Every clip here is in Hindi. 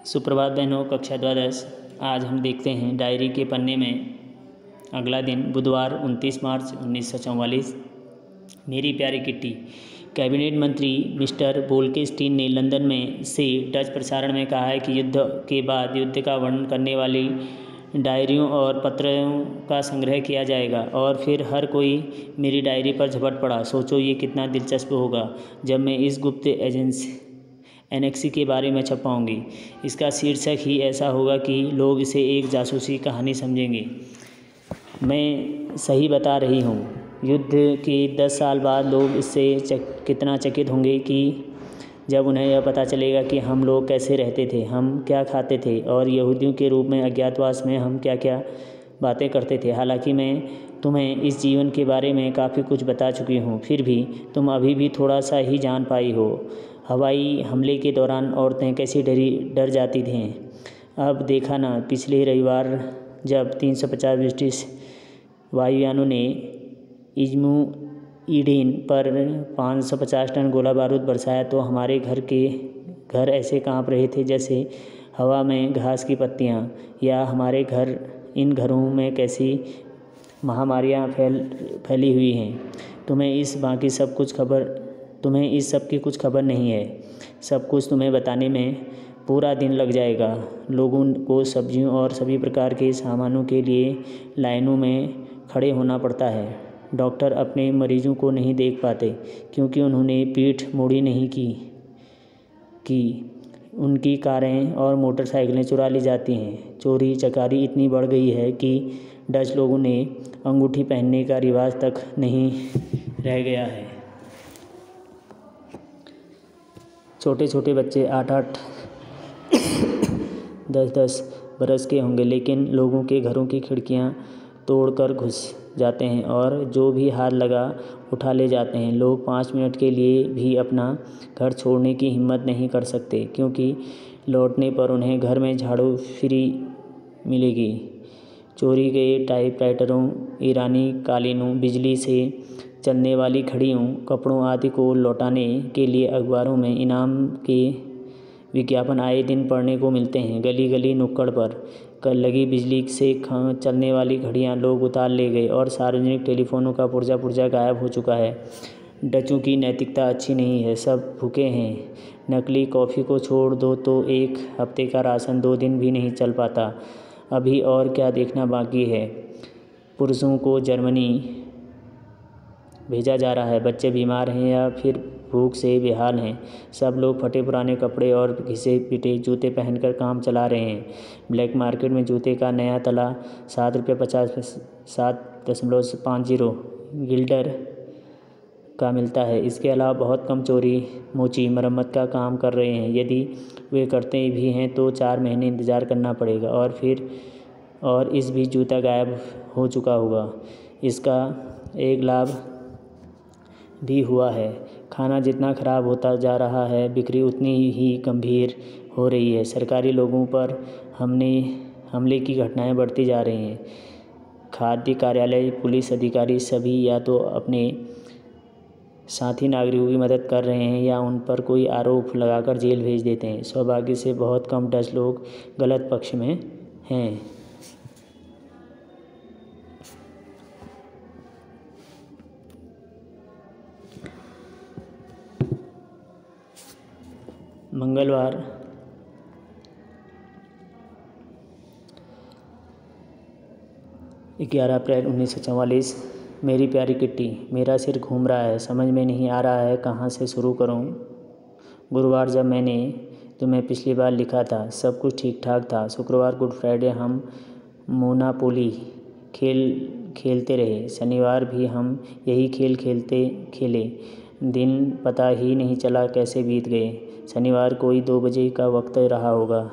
सुप्रभात बहनों, कक्षा द्वादश। आज हम देखते हैं डायरी के पन्ने में अगला दिन बुधवार 29 मार्च 1944। मेरी प्यारी किट्टी, कैबिनेट मंत्री मिस्टर बोल्केस्टीन ने लंदन में से डच प्रसारण में कहा है कि युद्ध के बाद युद्ध का वर्णन करने वाली डायरियों और पत्रों का संग्रह किया जाएगा। और फिर हर कोई मेरी डायरी पर झपट पड़ा। सोचो ये कितना दिलचस्प होगा जब मैं इस गुप्त एनेक्सी के बारे में छपाऊंगी। इसका शीर्षक ही ऐसा होगा कि लोग इसे एक जासूसी कहानी समझेंगे। मैं सही बता रही हूँ। युद्ध के 10 साल बाद लोग इससे कितना चकित होंगे कि जब उन्हें यह पता चलेगा कि हम लोग कैसे रहते थे, हम क्या खाते थे और यहूदियों के रूप में अज्ञातवास में हम क्या क्या बातें करते थे। हालांकि मैं तुम्हें इस जीवन के बारे में काफ़ी कुछ बता चुकी हूँ, फिर भी तुम अभी भी थोड़ा सा ही जान पाई हो। हवाई हमले के दौरान औरतें कैसी डर जाती थीं। अब देखा ना, पिछले रविवार जब 350 ब्रिटिश वायुयानों ने इज्मू ईडेन पर 550 टन गोला बारूद बरसाया तो हमारे घर ऐसे कांप रहे थे जैसे हवा में घास की पत्तियां। या हमारे इन घरों में कैसी महामारियां फैली हुई हैं। तुम्हें इस सब की कुछ खबर नहीं है। सब कुछ तुम्हें बताने में पूरा दिन लग जाएगा। लोगों को सब्जियों और सभी प्रकार के सामानों के लिए लाइनों में खड़े होना पड़ता है। डॉक्टर अपने मरीजों को नहीं देख पाते क्योंकि उन्होंने पीठ मोड़ी नहीं की उनकी कारें और मोटरसाइकिलें चुरा ली जाती हैं। चोरी चकारी इतनी बढ़ गई है कि डच लोगों ने अंगूठी पहनने का रिवाज तक नहीं रह गया है। छोटे छोटे बच्चे 8-8 10-10 बरस के होंगे, लेकिन लोगों के घरों की खिड़कियां तोड़कर घुस जाते हैं और जो भी हाथ लगा उठा ले जाते हैं। लोग 5 मिनट के लिए भी अपना घर छोड़ने की हिम्मत नहीं कर सकते क्योंकि लौटने पर उन्हें घर में झाड़ू फ्री मिलेगी। चोरी गए टाइपराइटरों, ईरानी कालीनों, बिजली से चलने वाली घड़ियों, कपड़ों आदि को लौटाने के लिए अखबारों में इनाम के विज्ञापन आए दिन पढ़ने को मिलते हैं। गली गली नुक्कड़ पर लगी बिजली से चलने वाली घड़ियां लोग उतार ले गए और सार्वजनिक टेलीफोनों का पुर्जा गायब हो चुका है। डचों की नैतिकता अच्छी नहीं है, सब भूखे हैं। नकली कॉफ़ी को छोड़ दो तो एक हफ्ते का राशन 2 दिन भी नहीं चल पाता। अभी और क्या देखना बाकी है। पुरुषों को जर्मनी भेजा जा रहा है। बच्चे बीमार हैं या फिर भूख से बेहाल हैं। सब लोग फटे पुराने कपड़े और घिसे पिटे जूते पहनकर काम चला रहे हैं। ब्लैक मार्केट में जूते का नया तला 7.50 गिल्डर का मिलता है। इसके अलावा बहुत कम चोरी मोची मरम्मत का काम कर रहे हैं। यदि वे करते भी हैं तो 4 महीने इंतज़ार करना पड़ेगा और इस बीच जूता गायब हो चुका होगा। इसका एक लाभ भी हुआ है। खाना जितना खराब होता जा रहा है, बिक्री उतनी ही गंभीर हो रही है। सरकारी लोगों पर हमले की घटनाएं बढ़ती जा रही हैं। खाद्य कार्यालय, पुलिस अधिकारी सभी या तो अपने साथी नागरिकों की मदद कर रहे हैं या उन पर कोई आरोप लगाकर जेल भेज देते हैं। सौभाग्य से बहुत कम डच लोग गलत पक्ष में हैं। मंगलवार 11 अप्रैल 1944। मेरी प्यारी किट्टी, मेरा सिर घूम रहा है, समझ में नहीं आ रहा है कहाँ से शुरू करूँ। गुरुवार जब मैंने तुम्हें पिछली बार लिखा था सब कुछ ठीक ठाक था। शुक्रवार गुड फ्राइडे हम मोनापोली खेलते रहे। शनिवार भी हम यही खेल खेले। दिन पता ही नहीं चला कैसे बीत गए। शनिवार कोई 2 बजे का वक्त रहा होगा।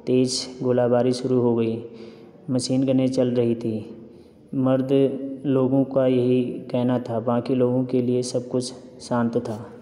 तेज़ गोलाबारी शुरू हो गई। मशीन गनें चल रही थी। मर्द लोगों का यही कहना था, बाकी लोगों के लिए सब कुछ शांत था।